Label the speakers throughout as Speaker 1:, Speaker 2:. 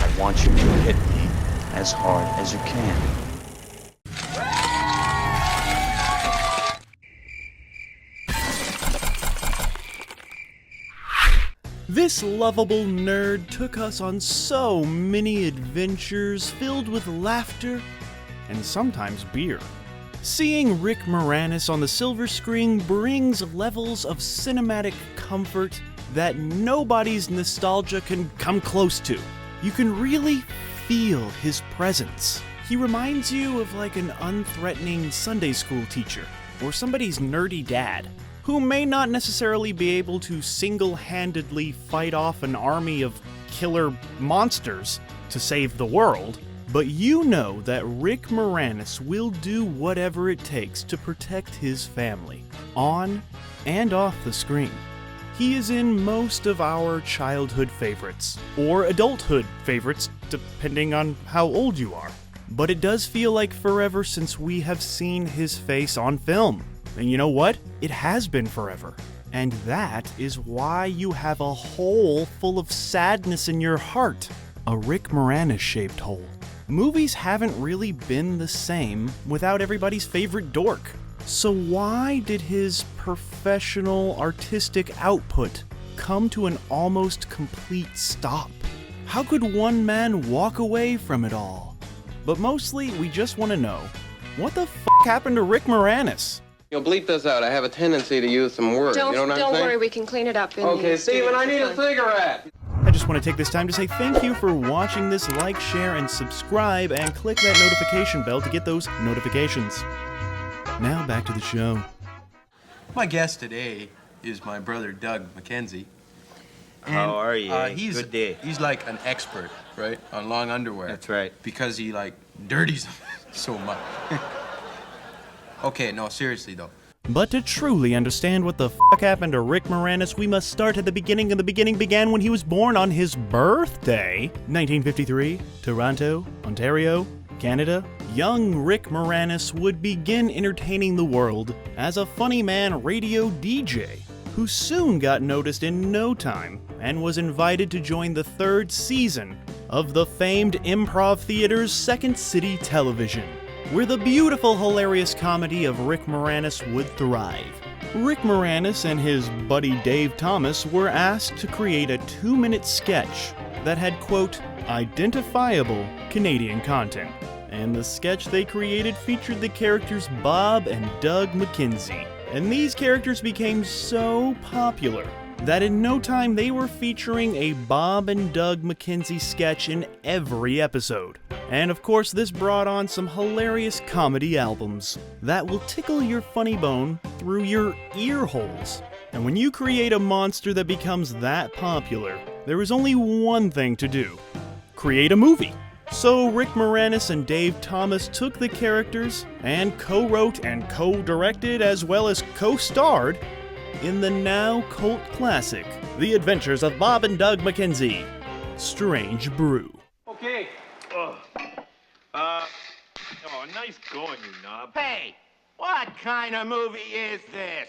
Speaker 1: I want you to hit me as hard as you can.
Speaker 2: This lovable nerd took us on so many adventures filled with laughter and sometimes beer. Seeing Rick Moranis on the silver screen brings levels of cinematic comfort that nobody's nostalgia can come close to. You can really feel his presence. He reminds you of like an unthreatening Sunday school teacher or somebody's nerdy dad, who may not necessarily be able to single-handedly fight off an army of killer monsters to save the world, but you know that Rick Moranis will do whatever it takes to protect his family, on and off the screen. He is in most of our childhood favorites, or adulthood favorites, depending on how old you are. But it does feel like forever since we have seen his face on film. And you know what? It has been forever. And that is why you have a hole full of sadness in your heart. A Rick Moranis-shaped hole. Movies haven't really been the same without everybody's favorite dork. So why did his professional artistic output come to an almost complete stop? How could one man walk away from it all? But mostly, we just want to know, what the f*** happened to Rick Moranis?
Speaker 3: You'll bleep this out. I have a tendency to use some words.
Speaker 4: Don't
Speaker 3: you know what I'm saying?
Speaker 4: Don't worry, we can clean it up.
Speaker 3: Okay, Steven, I need a cigarette.
Speaker 2: I just want to take this time to say thank you for watching this. Like, share, and subscribe, and click that notification bell to get those notifications. Now back to the show.
Speaker 5: My guest today is my brother Doug McKenzie. And,
Speaker 6: how are you? Good day.
Speaker 5: He's like an expert, right, on long underwear.
Speaker 6: That's right.
Speaker 5: Because he like dirties them so much. Okay, no, seriously though.
Speaker 2: But to truly understand what the f*** happened to Rick Moranis, we must start at the beginning, and the beginning began when he was born on his birthday, 1953, Toronto, Ontario, Canada. Young Rick Moranis would begin entertaining the world as a funny man radio DJ, who soon got noticed in no time and was invited to join the third season of the famed improv theater's Second City Television, where the beautiful, hilarious comedy of Rick Moranis would thrive. Rick Moranis and his buddy Dave Thomas were asked to create a 2-minute sketch that had, quote, identifiable Canadian content. And the sketch they created featured the characters Bob and Doug McKenzie. And these characters became so popular that in no time they were featuring a Bob and Doug McKenzie sketch in every episode. And of course, this brought on some hilarious comedy albums that will tickle your funny bone through your ear holes. And when you create a monster that becomes that popular, there is only one thing to do: create a movie. So Rick Moranis and Dave Thomas took the characters and co-wrote and co-directed as well as co-starred in the now cult classic, The Adventures of Bob and Doug McKenzie, Strange Brew.
Speaker 7: Okay. Nice going, you knob.
Speaker 8: Hey, what kind of movie is this?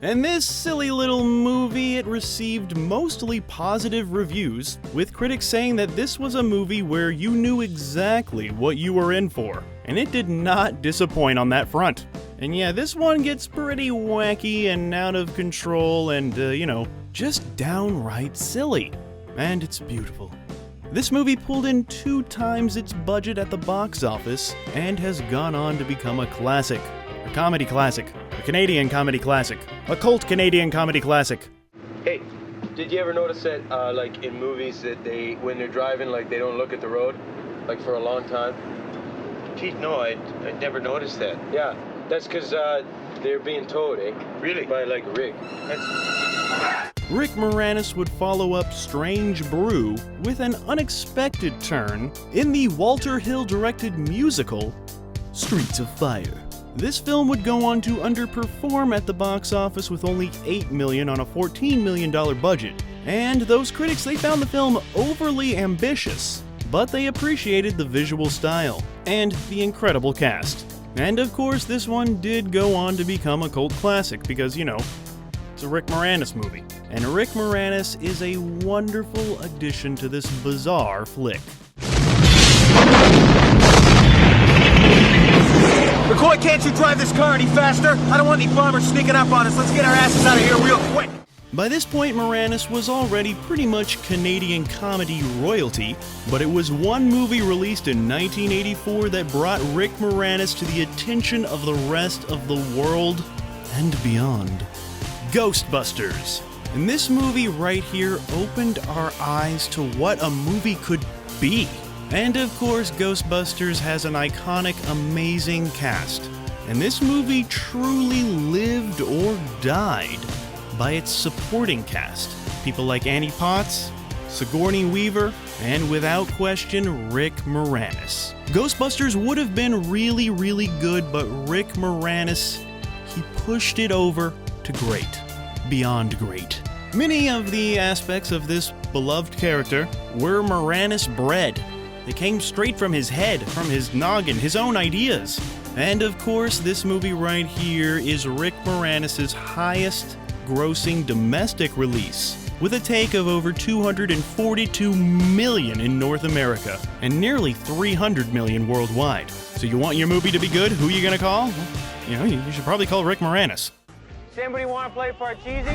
Speaker 2: And this silly little movie, it received mostly positive reviews, with critics saying that this was a movie where you knew exactly what you were in for, and it did not disappoint on that front. And yeah, this one gets pretty wacky and out of control and, just downright silly. And it's beautiful. This movie pulled in 2 times its budget at the box office and has gone on to become a classic. A comedy classic. A Canadian comedy classic. A cult Canadian comedy classic.
Speaker 9: Hey, did you ever notice that, like in movies, that when they're driving, like they don't look at the road, like for a long time?
Speaker 6: Geez, no, I never noticed that.
Speaker 9: Yeah, that's because they're being towed, eh?
Speaker 6: Really?
Speaker 9: By like Rick.
Speaker 2: Rick Moranis would follow up Strange Brew with an unexpected turn in the Walter Hill-directed musical Streets of Fire. This film would go on to underperform at the box office with only $8 million on a $14 million budget. And those critics, they found the film overly ambitious, but they appreciated the visual style and the incredible cast. And of course, this one did go on to become a cult classic because, it's a Rick Moranis movie. and Rick Moranis is a wonderful addition to this bizarre flick.
Speaker 4: McCoy, can't you drive this car any faster? I don't want any bombers sneaking up on us. Let's get our asses out of here real quick.
Speaker 2: By this point, Moranis was already pretty much Canadian comedy royalty, but it was one movie released in 1984 that brought Rick Moranis to the attention of the rest of the world and beyond. Ghostbusters. And this movie right here opened our eyes to what a movie could be. And of course, Ghostbusters has an iconic, amazing cast. And this movie truly lived or died by its supporting cast. People like Annie Potts, Sigourney Weaver, and without question, Rick Moranis. Ghostbusters would have been really, really good, but Rick Moranis, he pushed it over to great. Beyond great. Many of the aspects of this beloved character were Moranis bred. They came straight from his head, from his noggin, his own ideas. And of course, this movie right here is Rick Moranis' highest grossing domestic release, with a take of over $242 million in North America and nearly $300 million worldwide. So you want your movie to be good? Who are you gonna call? Well, you should probably call Rick Moranis.
Speaker 3: Does anybody want to play Parcheesi?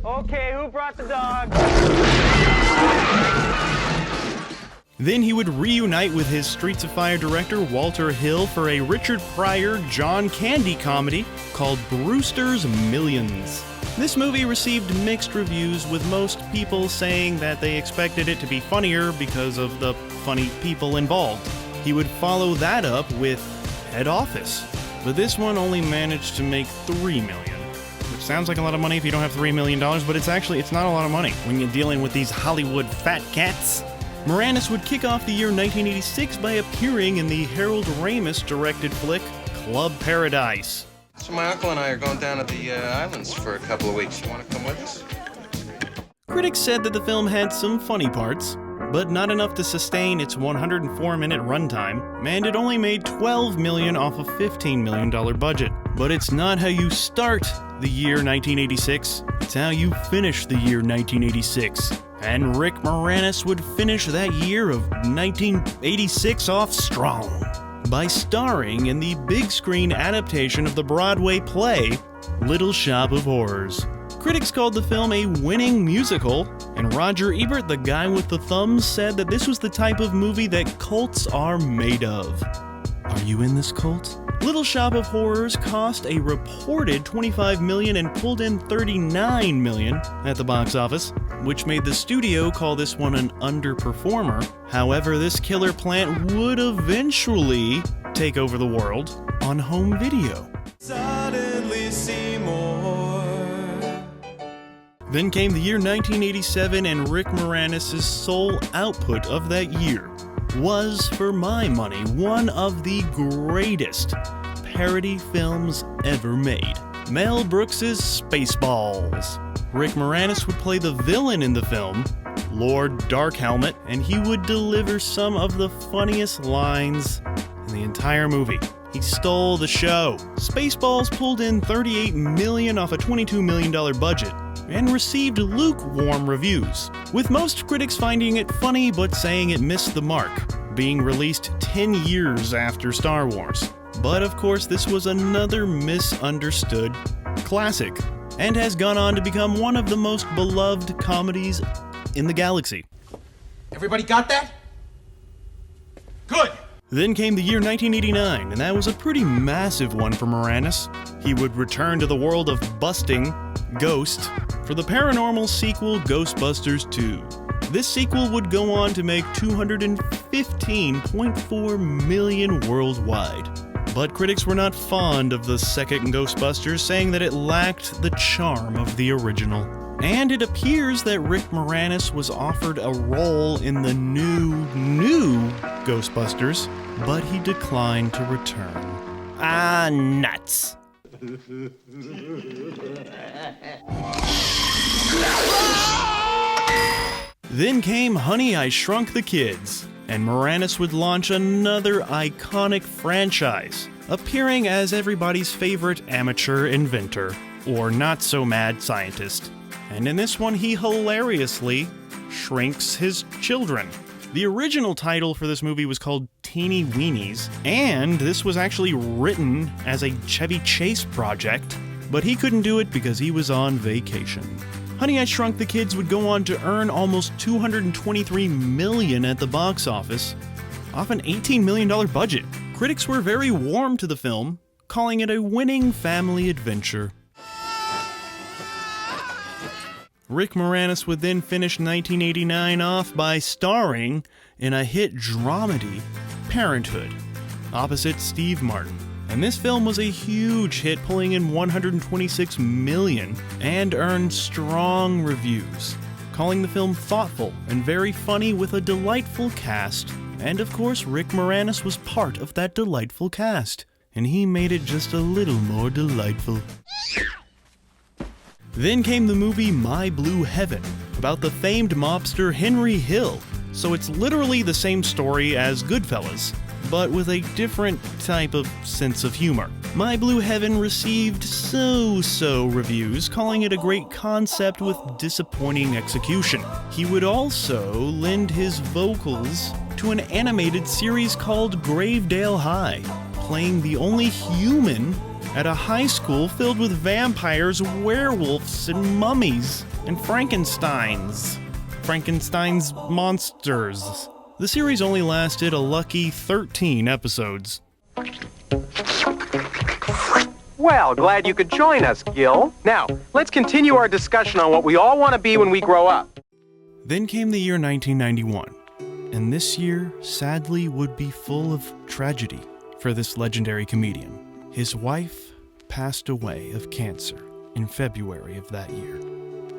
Speaker 3: Okay, who brought the dog?
Speaker 2: Then he would reunite with his Streets of Fire director Walter Hill for a Richard Pryor, John Candy comedy called Brewster's Millions. This movie received mixed reviews, with most people saying that they expected it to be funnier because of the funny people involved. He would follow that up with Head Office, but this one only managed to make $3 million. Which sounds like a lot of money if you don't have $3 million, but it's not a lot of money when you're dealing with these Hollywood fat cats. Moranis would kick off the year 1986 by appearing in the Harold Ramis directed flick Club Paradise.
Speaker 5: So my uncle and I are going down to the islands for a couple of weeks. You want to come with us?
Speaker 2: Critics said that the film had some funny parts, but not enough to sustain its 104-minute runtime, and it only made $12 million off a $15 million budget. But it's not how you start the year 1986, it's how you finish the year 1986. And Rick Moranis would finish that year of 1986 off strong by starring in the big screen adaptation of the Broadway play Little Shop of Horrors. Critics called the film a winning musical, and Roger Ebert, the guy with the thumbs, said that this was the type of movie that cults are made of. Are you in this cult? Little Shop of Horrors cost a reported $25 million and pulled in $39 million at the box office, which made the studio call this one an underperformer. However, this killer plant would eventually take over the world on home video.
Speaker 4: Suddenly see more.
Speaker 2: Then came the year 1987, and Rick Moranis' sole output of that year was, for my money, one of the greatest parody films ever made. Mel Brooks' Spaceballs. Rick Moranis would play the villain in the film, Lord Darkhelmet, and he would deliver some of the funniest lines in the entire movie. He stole the show. Spaceballs pulled in $38 million off a $22 million budget and received lukewarm reviews, with most critics finding it funny but saying it missed the mark, being released 10 years after Star Wars. But of course, this was another misunderstood classic, and has gone on to become one of the most beloved comedies in the galaxy.
Speaker 4: Everybody got that? Good!
Speaker 2: Then came the year 1989, and that was a pretty massive one for Moranis. He would return to the world of busting Ghost for the paranormal sequel Ghostbusters II. This sequel would go on to make $215.4 million worldwide. But critics were not fond of the second Ghostbusters, saying that it lacked the charm of the original. And it appears that Rick Moranis was offered a role in the new Ghostbusters, but he declined to return. Ah, nuts. Then came Honey, I Shrunk the Kids, and Moranis would launch another iconic franchise, appearing as everybody's favorite amateur inventor, or not-so-mad scientist. And in this one, he hilariously shrinks his children. The original title for this movie was called Teeny Weenies, and this was actually written as a Chevy Chase project, but he couldn't do it because he was on vacation. Honey, I Shrunk the Kids would go on to earn almost $223 million at the box office, off an $18 million budget. Critics were very warm to the film, calling it a winning family adventure. Rick Moranis would then finish 1989 off by starring in a hit dramedy, Parenthood, opposite Steve Martin. And this film was a huge hit, pulling in $126 million and earned strong reviews, calling the film thoughtful and very funny with a delightful cast. And of course, Rick Moranis was part of that delightful cast, and he made it just a little more delightful. Then came the movie My Blue Heaven, about the famed mobster Henry Hill. So it's literally the same story as Goodfellas, but with a different type of sense of humor. My Blue Heaven received so-so reviews, calling it a great concept with disappointing execution. He would also lend his vocals to an animated series called Gravedale High, playing the only human at a high school filled with vampires, werewolves, and mummies, and Frankenstein's monsters. The series only lasted a lucky 13 episodes.
Speaker 3: Well, glad you could join us, Gil. Now, let's continue our discussion on what we all want to be when we grow up.
Speaker 2: Then came the year 1991, and this year, sadly, would be full of tragedy for this legendary comedian. His wife passed away of cancer in February of that year.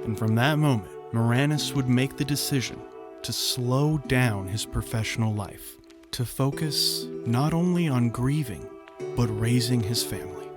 Speaker 2: And from that moment, Moranis would make the decision to slow down his professional life, to focus not only on grieving, but raising his family.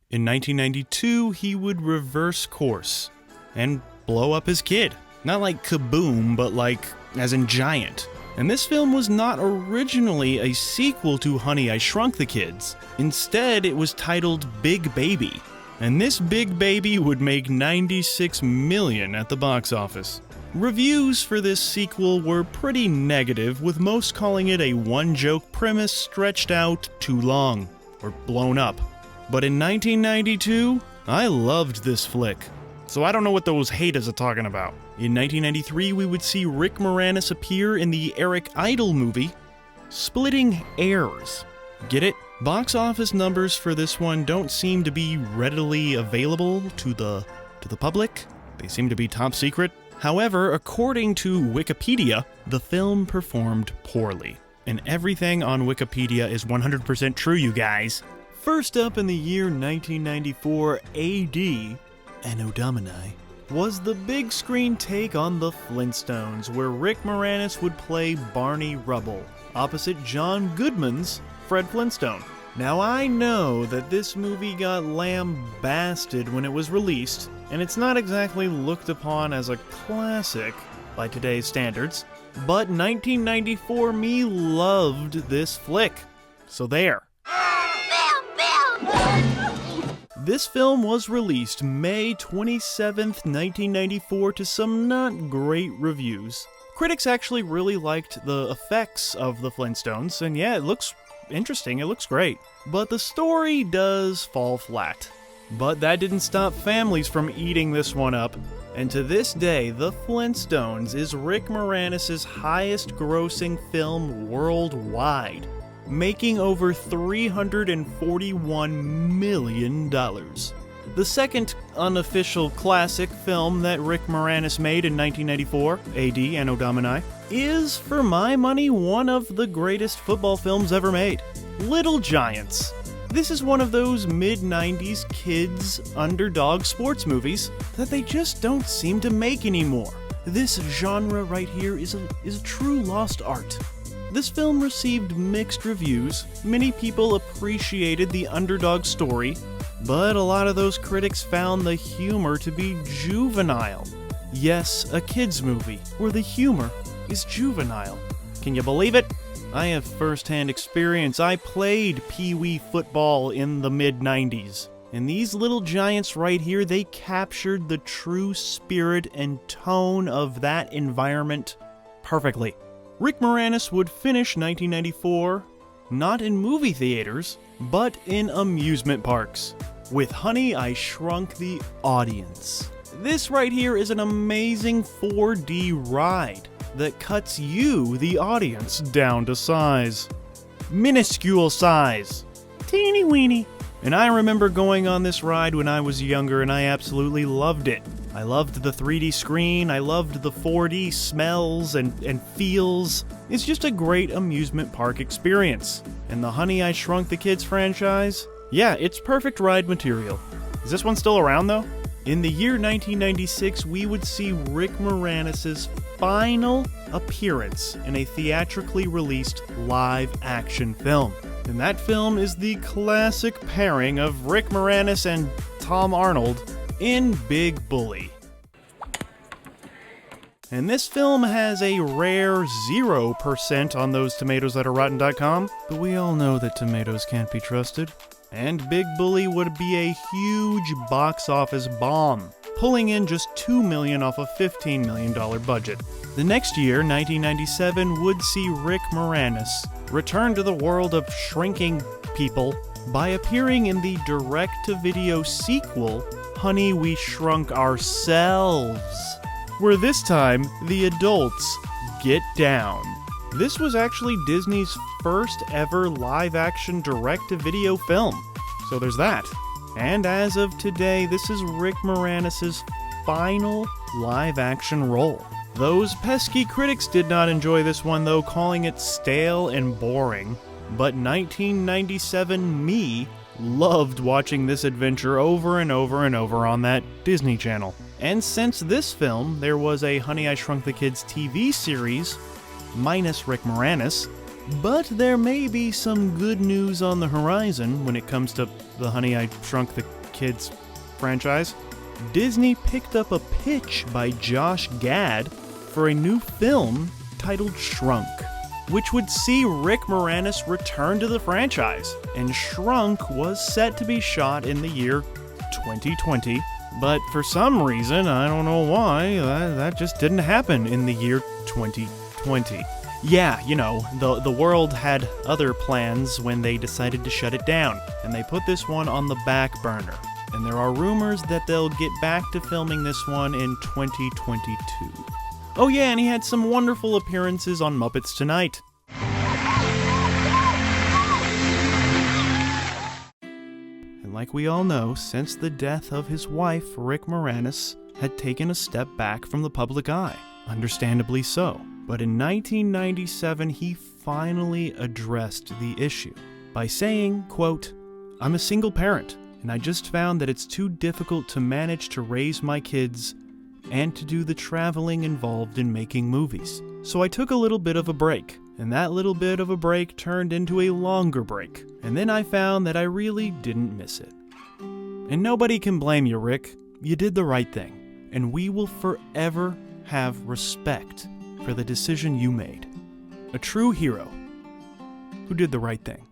Speaker 2: In 1992, he would reverse course and blow up his kid. Not like kaboom, but like as in giant. And this film was not originally a sequel to Honey, I Shrunk the Kids. Instead, it was titled Big Baby. And this Big Baby would make $96 million at the box office. Reviews for this sequel were pretty negative, with most calling it a one-joke premise stretched out too long, or blown up. But in 1992, I loved this flick. So I don't know what those haters are talking about. In 1993, we would see Rick Moranis appear in the Eric Idle movie, Splitting Hairs. Get it? Box office numbers for this one don't seem to be readily available to the public. They seem to be top secret. However, according to Wikipedia, the film performed poorly. And everything on Wikipedia is 100% true, you guys. First up in the year 1994 AD, Anno Domini, was the big screen take on the Flintstones, where Rick Moranis would play Barney Rubble, opposite John Goodman's Fred Flintstone. Now I know that this movie got lambasted when it was released, and it's not exactly looked upon as a classic by today's standards, but 1994 me loved this flick. So there. This film was released May 27th, 1994 to some not great reviews. Critics actually really liked the effects of the Flintstones, and yeah, it looks interesting, it looks great. But the story does fall flat. But that didn't stop families from eating this one up, and to this day, The Flintstones is Rick Moranis' highest grossing film worldwide, making over $341 million. The second unofficial classic film that Rick Moranis made in 1994, AD, Anno Domini, is, for my money, one of the greatest football films ever made, Little Giants. This is one of those mid-90s kids underdog sports movies that they just don't seem to make anymore. This genre right here is a true lost art. This film received mixed reviews. Many people appreciated the underdog story, but a lot of those critics found the humor to be juvenile. Yes, a kids movie where the humor is juvenile. Can you believe it? I have first-hand experience. I played Pee-wee football in the mid-90s. And these little giants right here, they captured the true spirit and tone of that environment perfectly. Rick Moranis would finish 1994, not in movie theaters, but in amusement parks, with Honey, I Shrunk the Audience. This right here is an amazing 4D ride that cuts you, the audience, down to size. Minuscule size. Teeny weeny. And I remember going on this ride when I was younger, and I absolutely loved it. I loved the 3D screen, I loved the 4D smells and feels. It's just a great amusement park experience. And the Honey, I Shrunk the Kids franchise? Yeah, it's perfect ride material. Is this one still around though? In the year 1996, we would see Rick Moranis' final appearance in a theatrically released live-action film. And that film is the classic pairing of Rick Moranis and Tom Arnold in Big Bully. And this film has a rare 0% on those tomatoes that are rotten.com, but we all know that tomatoes can't be trusted. And Big Bully would be a huge box office bomb, pulling in just $2 million off a $15 million budget. The next year, 1997, would see Rick Moranis return to the world of shrinking people by appearing in the direct-to-video sequel, Honey, We Shrunk Ourselves, where this time, the adults get down. This was actually Disney's first ever live-action direct-to-video film, so there's that. And as of today, this is Rick Moranis' final live-action role. Those pesky critics did not enjoy this one though, calling it stale and boring. But 1997 me loved watching this adventure over and over and over on that Disney Channel. And since this film, there was a Honey, I Shrunk the Kids TV series, minus Rick Moranis, but there may be some good news on the horizon when it comes to the Honey, I Shrunk the Kids franchise. Disney picked up a pitch by Josh Gad for a new film titled Shrunk, which would see Rick Moranis return to the franchise. And Shrunk was set to be shot in the year 2020, but for some reason, I don't know why, that just didn't happen in the year 2020. Yeah, you know, the world had other plans when they decided to shut it down, and they put this one on the back burner. And there are rumors that they'll get back to filming this one in 2022. Oh yeah, and he had some wonderful appearances on Muppets Tonight. And like we all know, since the death of his wife, Rick Moranis had taken a step back from the public eye. Understandably so. But in 1997, he finally addressed the issue by saying, quote, "I'm a single parent, and I just found that it's too difficult to manage to raise my kids and to do the traveling involved in making movies. So I took a little bit of a break, and that little bit of a break turned into a longer break, and then I found that I really didn't miss it. And nobody can blame you, Rick. You did the right thing, and we will forever have respect for the decision you made. A true hero who did the right thing."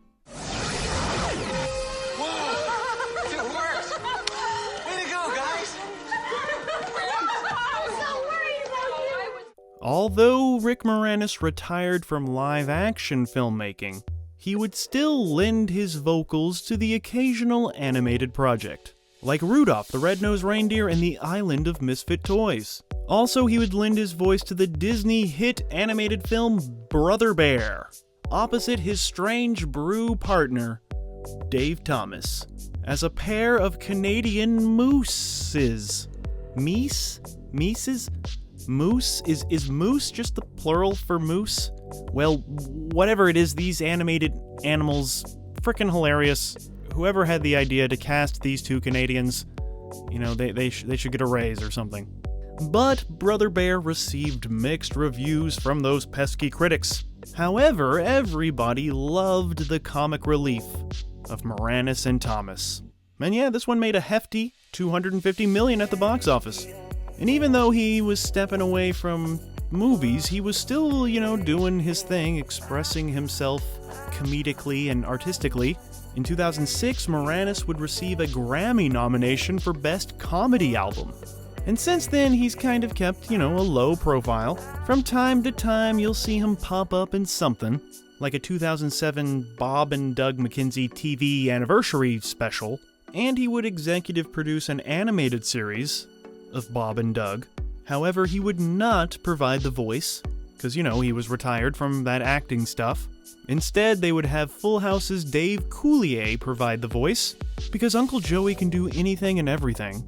Speaker 2: Although Rick Moranis retired from live-action filmmaking, he would still lend his vocals to the occasional animated project, like Rudolph the Red-Nosed Reindeer and the Island of Misfit Toys. Also, he would lend his voice to the Disney hit animated film Brother Bear, opposite his strange Brew partner, Dave Thomas, as a pair of Canadian mooses. Meeses? Moose? Is moose just the plural for moose? Well, whatever it is, these animated animals, frickin' hilarious. Whoever had the idea to cast these two Canadians, you know, they should get a raise or something. But Brother Bear received mixed reviews from those pesky critics. However, everybody loved the comic relief of Moranis and Thomas. And yeah, this one made a hefty $250 million at the box office. And even though he was stepping away from movies, he was still, doing his thing, expressing himself comedically and artistically. In 2006, Moranis would receive a Grammy nomination for Best Comedy Album. And since then, he's kind of kept, a low profile. From time to time, you'll see him pop up in something, like a 2007 Bob and Doug McKenzie TV anniversary special, and he would executive produce an animated series of Bob and Doug. However, he would not provide the voice, because, he was retired from that acting stuff. Instead, they would have Full House's Dave Coulier provide the voice, because Uncle Joey can do anything and everything.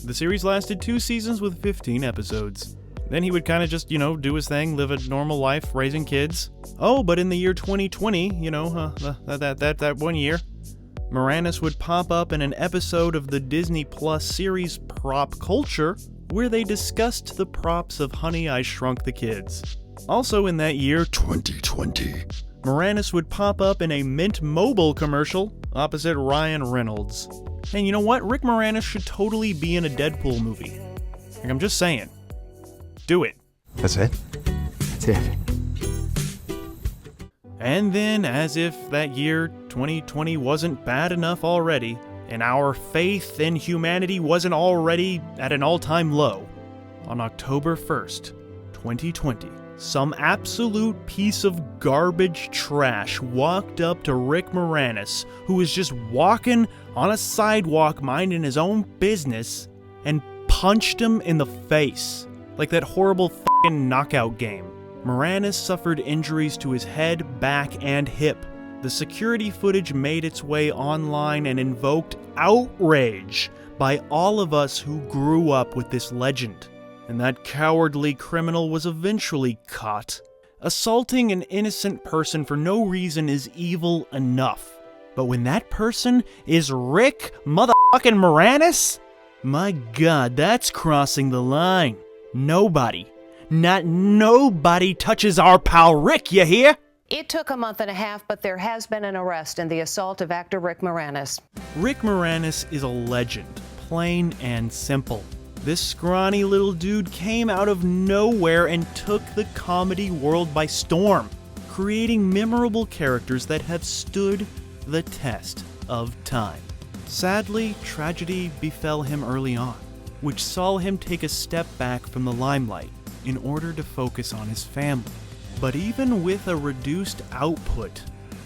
Speaker 2: The series lasted 2 seasons with 15 episodes. Then he would kind of just, do his thing, live a normal life, raising kids. Oh, but in the year 2020, that 1 year, Moranis would pop up in an episode of the Disney Plus series Prop Culture, where they discussed the props of Honey, I Shrunk the Kids. Also in that year, 2020, Moranis would pop up in a Mint Mobile commercial opposite Ryan Reynolds. And you know what? Rick Moranis should totally be in a Deadpool movie. Like, I'm just saying. Do it.
Speaker 4: That's it? That's it.
Speaker 2: And then, as if that year, 2020, wasn't bad enough already, and our faith in humanity wasn't already at an all-time low, on October 1st, 2020, some absolute piece of garbage trash walked up to Rick Moranis, who was just walking on a sidewalk minding his own business, and punched him in the face, like that horrible f***ing knockout game. Moranis suffered injuries to his head, back, and hip. The security footage made its way online and invoked outrage by all of us who grew up with this legend. And that cowardly criminal was eventually caught. Assaulting an innocent person for no reason is evil enough. But when that person is Rick motherfucking Moranis? My God, that's crossing the line. Nobody, not nobody touches our pal Rick, you hear?
Speaker 10: It took a month and a half, but there has been an arrest in the assault of actor Rick Moranis.
Speaker 2: Rick Moranis is a legend, plain and simple. This scrawny little dude came out of nowhere and took the comedy world by storm, creating memorable characters that have stood the test of time. Sadly, tragedy befell him early on, which saw him take a step back from the limelight in order to focus on his family. But even with a reduced output,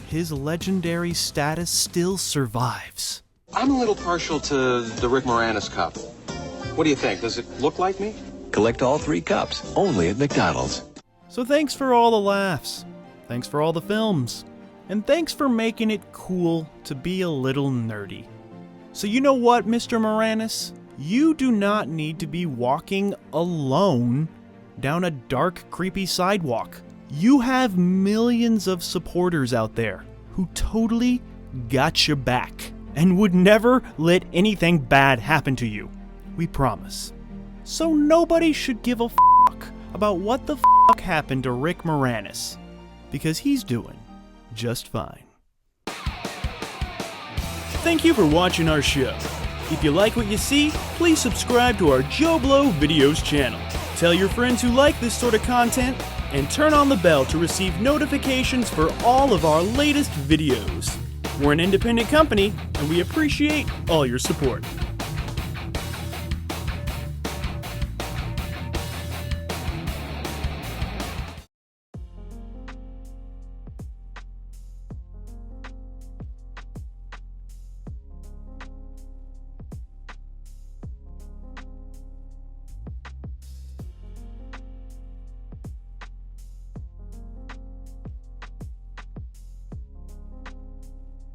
Speaker 2: his legendary status still survives.
Speaker 3: I'm a little partial to the Rick Moranis cup. What do you think? Does it look like me?
Speaker 11: Collect all 3 cups, only at McDonald's.
Speaker 2: So thanks for all the laughs, thanks for all the films, and thanks for making it cool to be a little nerdy. So you know what, Mr. Moranis? You do not need to be walking alone down a dark, creepy sidewalk. You have millions of supporters out there who totally got your back and would never let anything bad happen to you. We promise. So nobody should give a fuck about what the fuck happened to Rick Moranis, because he's doing just fine. Thank you for watching our show. If you like what you see, please subscribe to our JoBlo Videos channel. Tell your friends who like this sort of content, and turn on the bell to receive notifications for all of our latest videos. We're an independent company, and we appreciate all your support.